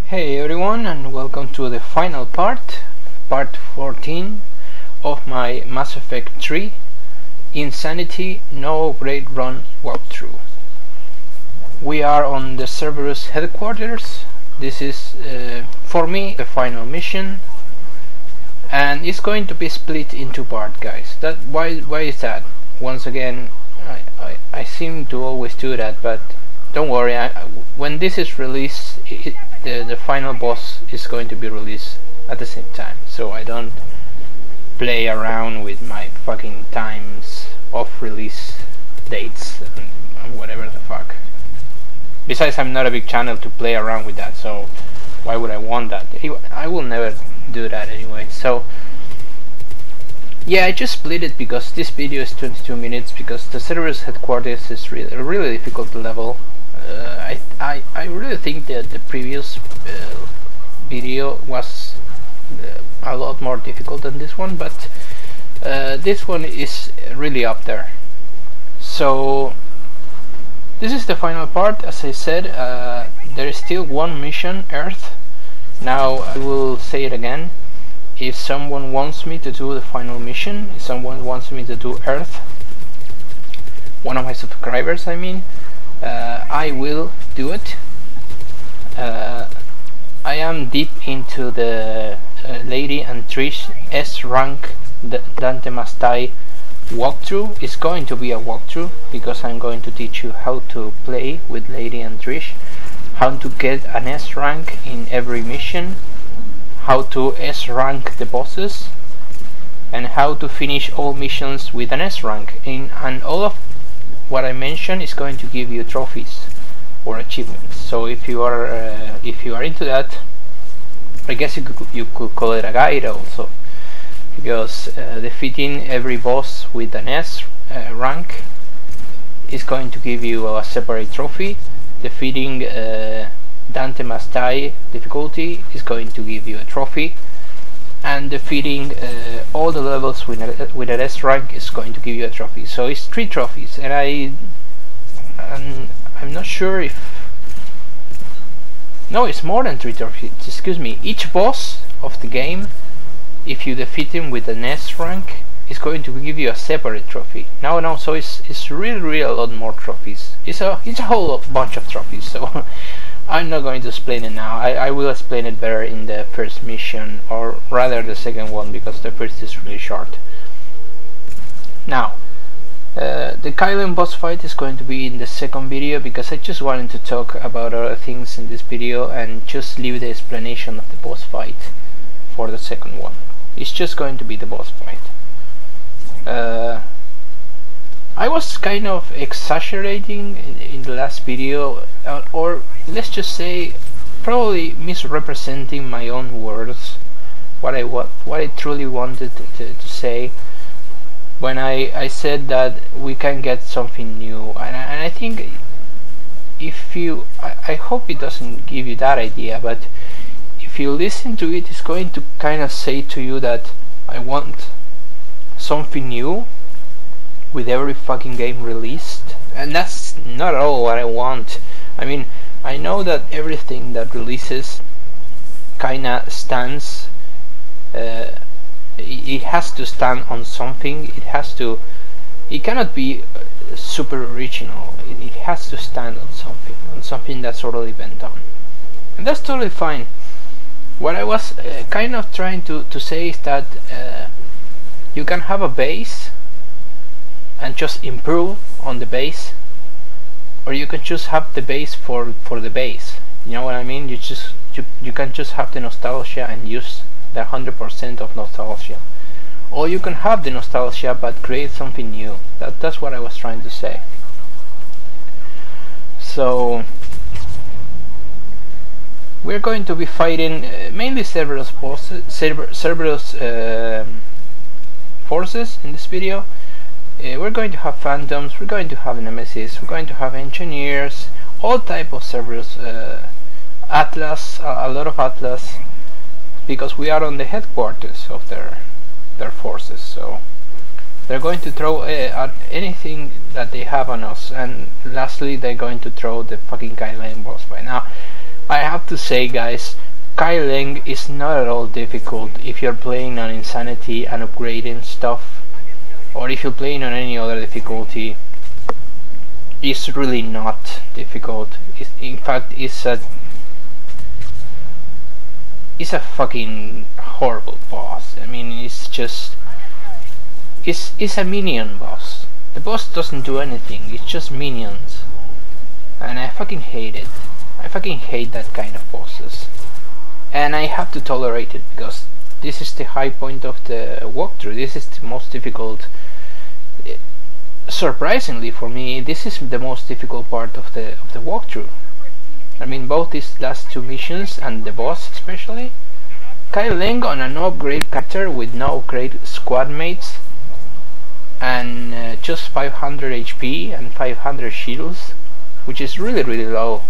Hey everyone, and welcome to the final part 14 of my Mass Effect 3 Insanity No Upgrade Run walkthrough. We are on the Cerberus headquarters. This is for me the final mission, and it's going to be split into parts, guys. Why is that? Once again, I seem to always do that, but don't worry, when this is released, the final boss is going to be released at the same time, so I don't play around with my fucking times of release dates and whatever the fuck. Besides, I'm not a big channel to play around with that, so why would I want that? I will never do that anyway. So yeah, I just split it because this video is 22 minutes, because the Cerberus headquarters is a really difficult level. I really think that the previous video was a lot more difficult than this one, but this one is really up there. So this is the final part. As I said, there is still one mission, Earth. Now I will say it again. If someone wants me to do the final mission, if someone wants me to do Earth, one of my subscribers I mean, I will do it. I am deep into the Lady and Trish S rank Dante must die walkthrough. It's going to be a walkthrough because I'm going to teach you how to play with Lady and Trish, how to get an S rank in every mission, how to S rank the bosses, and how to finish all missions with an S rank. And all of what I mentioned is going to give you trophies or achievements. So if you are into that, I guess you could call it a guide also, because defeating every boss with an S rank is going to give you a separate trophy. Defeating Dante must die difficulty is going to give you a trophy, and defeating all the levels with an S rank is going to give you a trophy. So it's 3 trophies, and I'm not sure if... No, it's more than 3 trophies, excuse me. Each boss of the game, if you defeat him with an S rank, is going to give you a separate trophy. No, so it's really a lot more trophies. It's a whole bunch of trophies, so I'm not going to explain it now. I will explain it better in the first mission, or rather the second one, because the first is really short. Now, the Kylan boss fight is going to be in the second video, because I just wanted to talk about other things in this video and just leave the explanation of the boss fight for the second one. It's just going to be the boss fight. I was kind of exaggerating in the last video, or let's just say probably misrepresenting my own words, what I truly wanted to say when I said that we can get something new. And I think if you, I hope it doesn't give you that idea, but if you listen to it, it's going to kind of say to you that I want something new with every fucking game released, and that's not at all what I want. I mean, I know that everything that releases kinda stands, it has to stand on something. It cannot be super original. It has to stand on something that's already been done, and that's totally fine. What I was kind of trying to say is that you can have a base and just improve on the base, or you can just have the base for the base. You know what I mean? You can just have the nostalgia and use the 100% of nostalgia, or you can have the nostalgia but create something new. That's what I was trying to say. So we're going to be fighting mainly Cerberus forces in this video. We're going to have phantoms, we're going to have nemesis, we're going to have engineers, all type of Cerberus, Atlas, a lot of Atlas, because we are on the headquarters of their forces. So they're going to throw at anything that they have on us, and lastly they're going to throw the fucking Kylan boss fight. Now I have to say, guys, leng is not at all difficult if you're playing on Insanity and upgrading stuff, or if you're playing on any other difficulty. It's really not difficult. In fact, it's a fucking horrible boss. I mean, it's a minion boss. The boss doesn't do anything. It's just minions, and I fucking hate it. I fucking hate that kind of bosses, and I have to tolerate it because this is the high point of the walkthrough. This is the most difficult. Surprisingly for me, this is the most difficult part of the walkthrough. I mean, both these last two missions and the boss especially. leng on an upgrade character with no upgrade squad mates and just 500 HP and 500 shields, which is really low.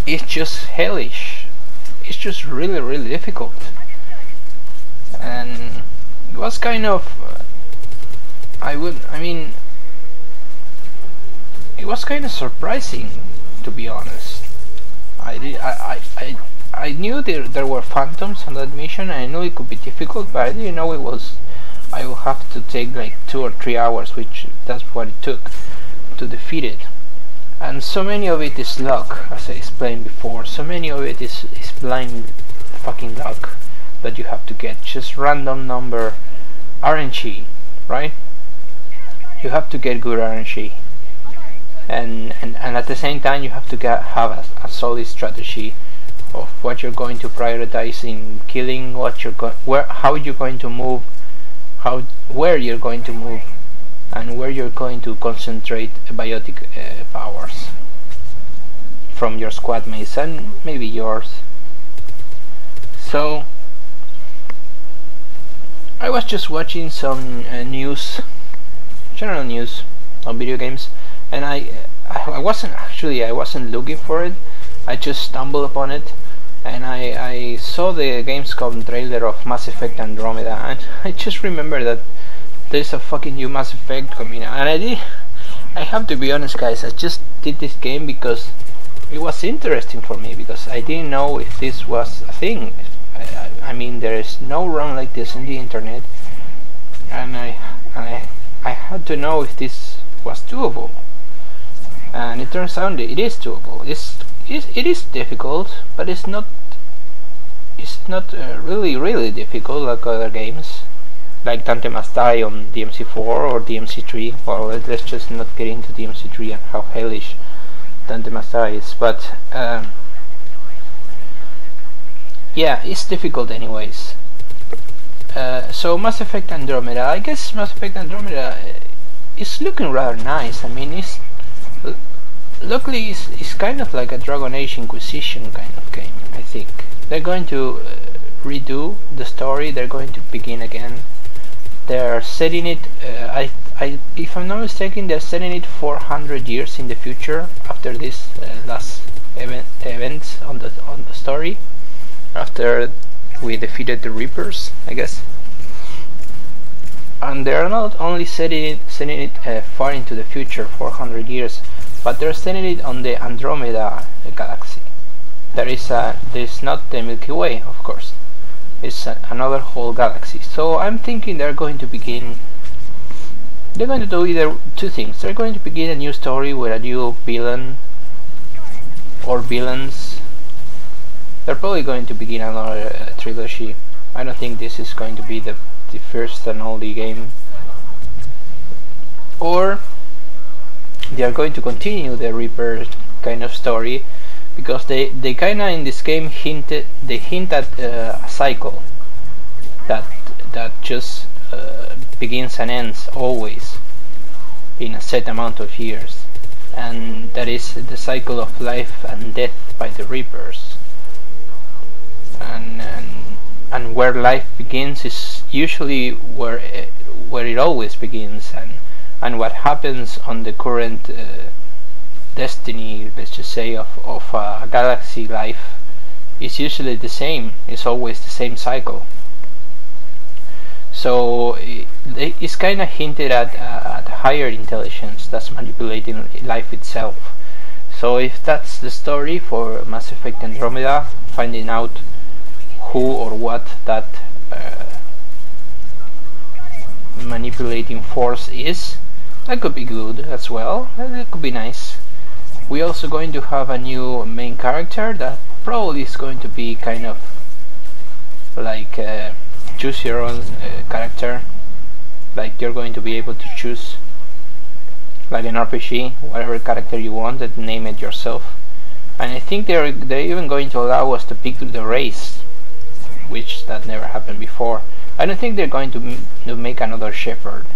It's just hellish. It's just really difficult, and it was kind of it was kind of surprising, to be honest. I knew there were phantoms on that mission. I knew it could be difficult, but I didn't know I would have to take like 2 or 3 hours, which that's what it took to defeat it. And so many of it is luck, as I explained before. So many of it is blind fucking luck that you have to get, just random number RNG, right? You have to get good RNG, and at the same time you have to have a solid strategy of what you're going to prioritize in killing, how you're going to move, where you're going to move, and where you're going to concentrate biotic powers from your squad mates and maybe yours. So I was just watching some general news on video games, and I wasn't looking for it. I just stumbled upon it, and I saw the Gamescom trailer of Mass Effect Andromeda, and I just remember that there's a fucking new Mass Effect coming out, and I have to be honest, guys, I just did this game because it was interesting for me, because I didn't know if this was a thing. I mean, there is no run like this in the internet, and I had to know if this was doable, and it turns out it is doable. It is difficult, but it's not really difficult like other games, like Dante Must Die on DMC4 or DMC3. Well, let's just not get into DMC3 and how hellish Dante Must Die is, but yeah, it's difficult anyways. So Mass Effect Andromeda, I guess Mass Effect Andromeda is looking rather nice. I mean, luckily it's kind of like a Dragon Age Inquisition kind of game. I think they're going to redo the story. They're going to begin again. They're setting it. If I'm not mistaken, they're setting it 400 years in the future after this last event on the story. After we defeated the Reapers, I guess. And they're not only setting it far into the future, 400 years, but they're setting it on the Andromeda galaxy. There's not the Milky Way, of course. It's another whole galaxy. So I'm thinking they're going to do either two things. They're going to begin a new story with a new villain or villains. They're probably going to begin another trilogy. I don't think this is going to be the first and only game. Or they are going to continue the Reaper kind of story, because they kinda in this game hint at a cycle that just begins and ends always in a set amount of years, and that is the cycle of life and death by the Reapers. And where life begins is usually where it always begins, and what happens on the current destiny, let's just say, of a galaxy life is usually the same. It's always the same cycle. So it's kind of hinted at higher intelligence that's manipulating life itself. So if that's the story for Mass Effect Andromeda, finding out who or what that manipulating force is, that could be good as well. It could be nice. We're also going to have a new main character that probably is going to be kind of like choose your own character. Like you're going to be able to choose, like an RPG, whatever character you want and name it yourself. And I think they're even going to allow us to pick the race, which that never happened before. I don't think they're going to make another Shepherd,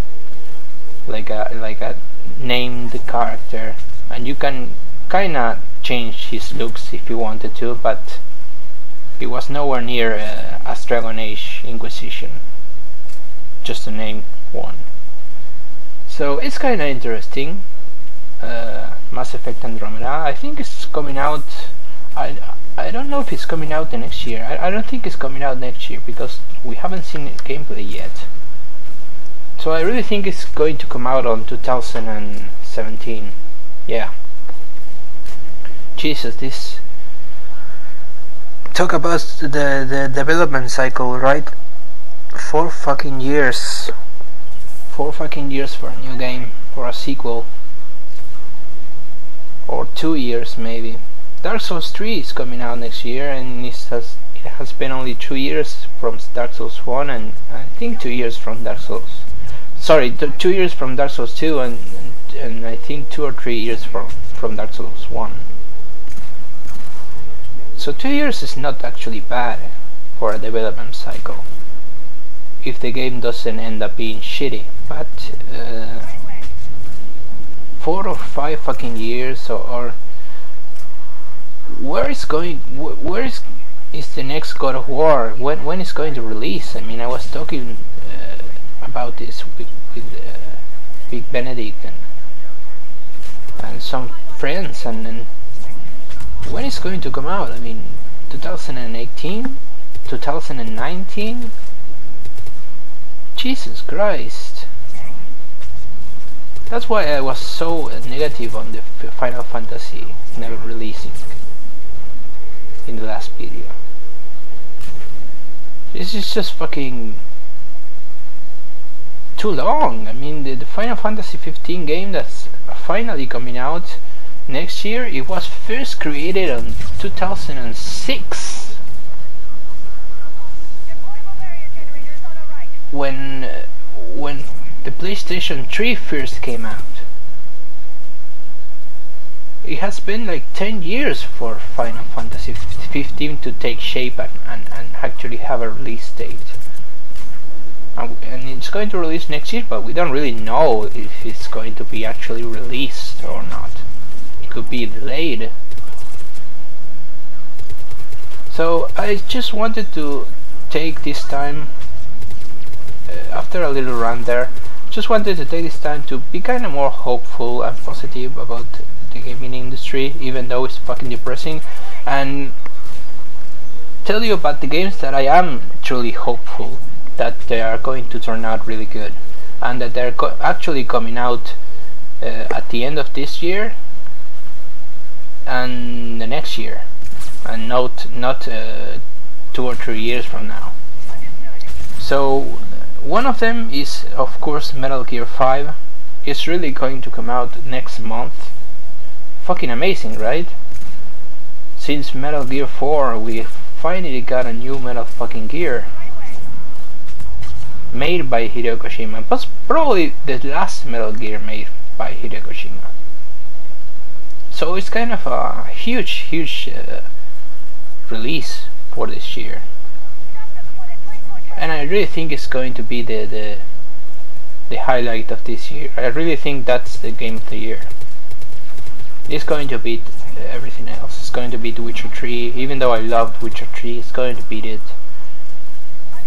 like a named character, and you can kinda change his looks if you wanted to, but it was nowhere near as Dragon Age Inquisition, just to name one. So it's kinda interesting. Mass Effect Andromeda, I think it's coming out. I don't know if it's coming out the next year. I don't think it's coming out next year because we haven't seen gameplay yet. So I really think it's going to come out on 2017. Yeah. Jesus, this... Talk about the development cycle, right? 4 fucking years. 4 fucking years for a new game, for a sequel. Or 2 years maybe. Dark Souls 3 is coming out next year, and it has been only 2 years from Dark Souls 1, and I think 2 years from Dark Souls. Sorry, 2 years from Dark Souls 2, and I think 2 or 3 years from Dark Souls 1. So 2 years is not actually bad for a development cycle, if the game doesn't end up being shitty. But 4 or 5 fucking years, or where is the next God of War? When is going to release? I mean, I was talking about this with Big Benedict and some friends, and when is going to come out? I mean, 2018, 2019. Jesus Christ! That's why I was so negative on the Final Fantasy never releasing in the last video. This is just fucking too long. I mean, the Final Fantasy 15 game that's finally coming out next year, it was first created in 2006 when the PlayStation 3 first came out. It has been like 10 years for Final Fantasy 15 to take shape and actually have a release date. And it's going to release next year, but we don't really know if it's going to be actually released or not. It could be delayed. So I just wanted to take this time, after a little rant there, just wanted to take this time to be kind of more hopeful and positive about the gaming industry, even though it's fucking depressing, and tell you about the games that I am truly hopeful that they are going to turn out really good, and that they're actually coming out at the end of this year and the next year, and not 2 or 3 years from now. So one of them is, of course, Metal Gear 5. It's really going to come out next month. Fucking amazing, right? Since Metal Gear 4, we finally got a new Metal fucking Gear made by Hideo Kojima. But probably the last Metal Gear made by Hideo Kojima. So it's kind of a huge release for this year. And I really think it's going to be the highlight of this year. I really think that's the game of the year. It's going to beat everything else. It's going to beat Witcher 3. Even though I loved Witcher 3, it's going to beat it.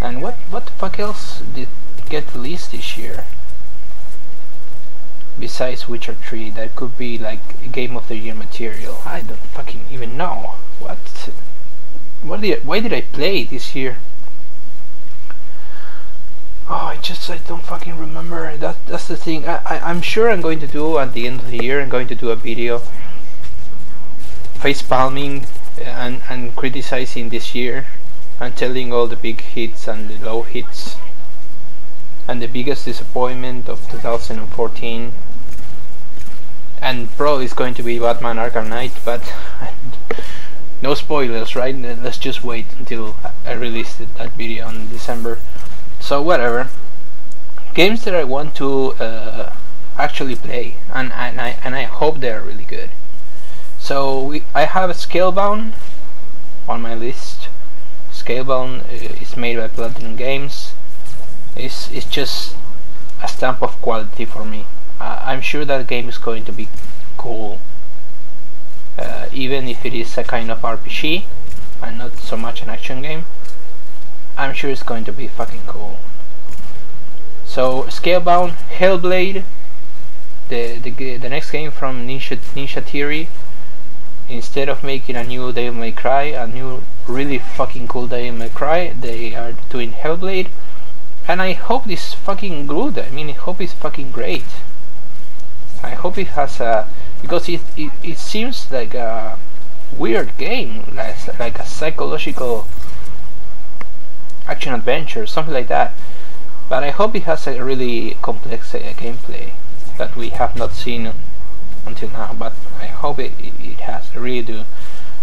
And what the fuck else did get released this year besides Witcher 3? That could be like game of the year material. I don't fucking even know. Why did I play this year? Oh, I don't fucking remember. That's the thing. I'm sure I'm going to do at the end of the year. I'm going to do a video face palming and criticizing this year and telling all the big hits and the low hits and the biggest disappointment of 2014, and probably it's going to be Batman Arkham Knight, but no spoilers, right? Let's just wait until I release that video in December. So whatever, games that I want to actually play, and I hope they're really good. So I have Scalebound on my list. Scalebound is made by Platinum Games. It's just a stamp of quality for me. I'm sure that game is going to be cool, even if it is a kind of RPG and not so much an action game. I'm sure it's going to be fucking cool. So Scalebound, Hellblade, the next game from Ninja Theory. Instead of making a new Devil May Cry, a new really fucking cool Devil May Cry, they are doing Hellblade, and I hope this fucking good. I mean, I hope it's fucking great. I hope it has a, because it seems like a weird game, like a psychological action adventure, something like that. But I hope it has a really complex gameplay that we have not seen until now. But I hope it has. I really do.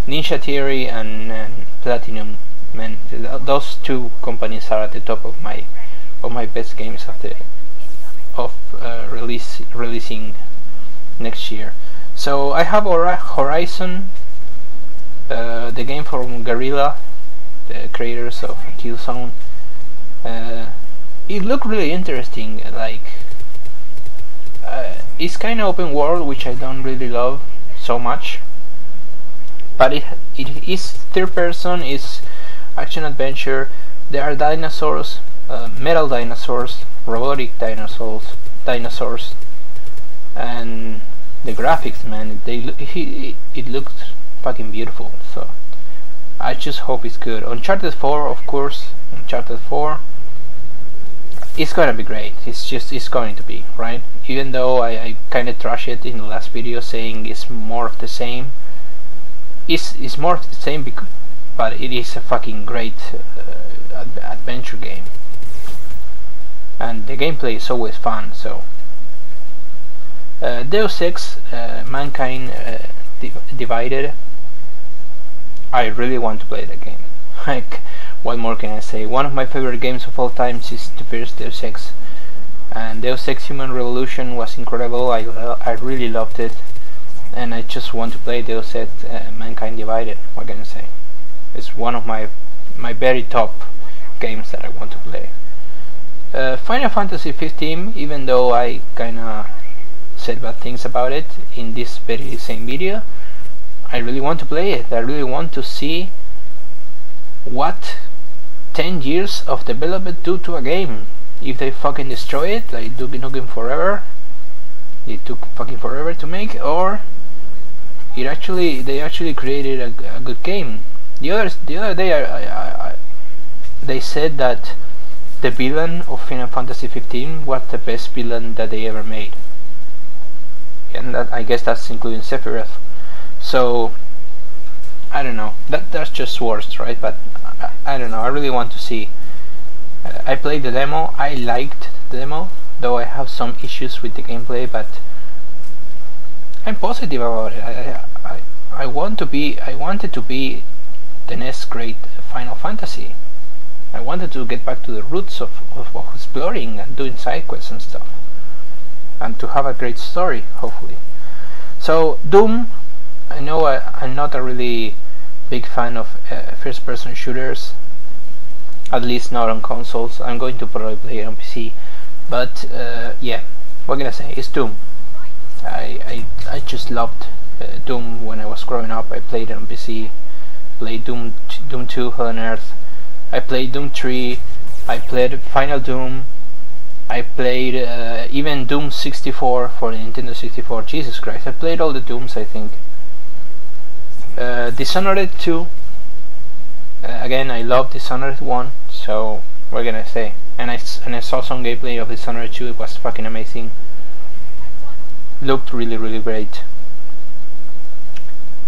Ninja Theory and Platinum, man, those two companies are at the top of my best games of releasing next year. So I have Horizon, the game from Guerrilla, the creators of Killzone. It looked really interesting. Like it's kind of open world, which I don't really love so much, but it is third person, is action adventure. There are dinosaurs, metal dinosaurs, robotic dinosaurs, and the graphics, man, it looked fucking beautiful. So I just hope it's good. Uncharted 4, of course. Uncharted 4, it's gonna be great. It's going to be, right? Even though I kind of trashed it in the last video, saying it's more of the same. It's more of the same, but it is a fucking great adventure game, and the gameplay is always fun. So Deus Ex Mankind Divided, I really want to play that game. Like, what more can I say? One of my favorite games of all times is the first Deus Ex, and Deus Ex Human Revolution was incredible. I really loved it, and I just want to play Deus Ex Mankind Divided. What can I say? It's one of my very top games that I want to play. Final Fantasy 15, even though I kinda said bad things about it in this very same video, I really want to play it. I really want to see what 10 years of development do to a game. If they fucking destroy it, like Duke Nukem Forever, it took fucking forever to make, or they actually created a good game. The other day they said that the villain of Final Fantasy 15 was the best villain that they ever made, and I guess that's including Cerberus. So I don't know, that's just words, right? But I don't know, I really want to see. I played the demo, I liked the demo, though I have some issues with the gameplay, but I'm positive about it. I wanted to be the next great Final Fantasy. I wanted to get back to the roots of exploring and doing side quests and stuff, and to have a great story, hopefully. So Doom, I know I'm not a really big fan of first-person shooters, at least not on consoles. I'm going to probably play it on PC, but yeah, what can I say? It's Doom. I just loved Doom when I was growing up. I played it on PC, played Doom 2 Hell on Earth, I played Doom 3, I played Final Doom, I played even Doom 64 for the Nintendo 64. Jesus Christ, I played all the Dooms, I think. Dishonored 2, again, I love Dishonored 1, so what can I say? And I saw some gameplay of Dishonored 2, it was fucking amazing. Looked really, really great.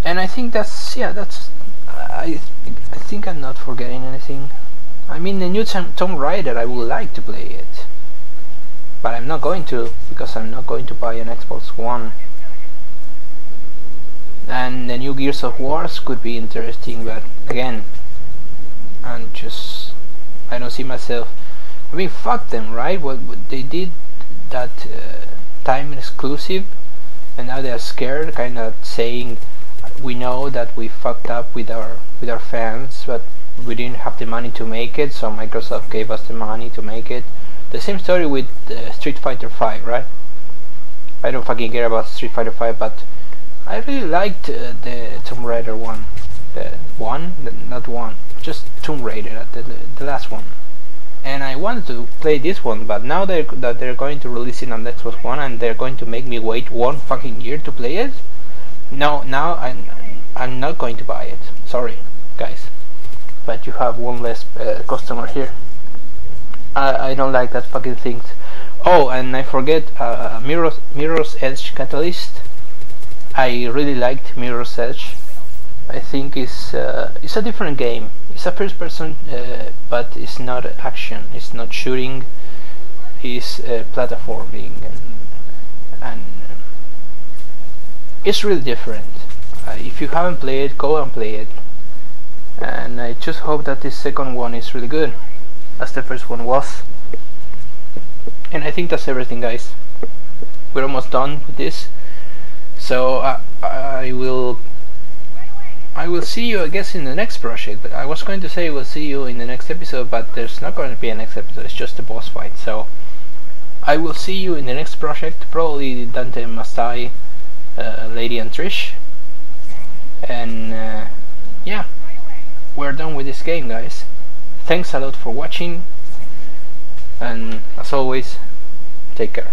And I think that's I think I'm not forgetting anything. I mean, the new Tomb Raider, I would like to play it, but I'm not going to, because I'm not going to buy an Xbox One. And the new Gears of Wars could be interesting, but again, I don't see myself. I mean, fuck them, right? What they did, that time exclusive, and now they are scared, kind of saying, we know that we fucked up with our fans, but we didn't have the money to make it, so Microsoft gave us the money to make it. The same story with Street Fighter 5, right? I don't fucking care about Street Fighter 5, but I really liked the Tomb Raider one. Not one, just Tomb Raider, the last one. And I wanted to play this one, but now they're going to release it on the Xbox One, and they're going to make me wait 1 fucking year to play it. No, now I'm not going to buy it. Sorry, guys, but you have one less customer here. I don't like that fucking thing. Oh, and I forget Mirror's Edge Catalyst. I really liked Mirror's Edge. I think it's a different game. It's a first person, but it's not action. It's not shooting. It's platforming, and it's really different. If you haven't played it, go and play it. And I just hope that this second one is really good, as the first one was. And I think that's everything, guys. We're almost done with this. So I will see you, I guess, in the next project. I was going to say we'll see you in the next episode, but there's not going to be a next episode. It's just a boss fight. So I will see you in the next project. Probably Dante, Mastai, Lady, and Trish. And yeah, we're done with this game, guys. Thanks a lot for watching, and as always, take care.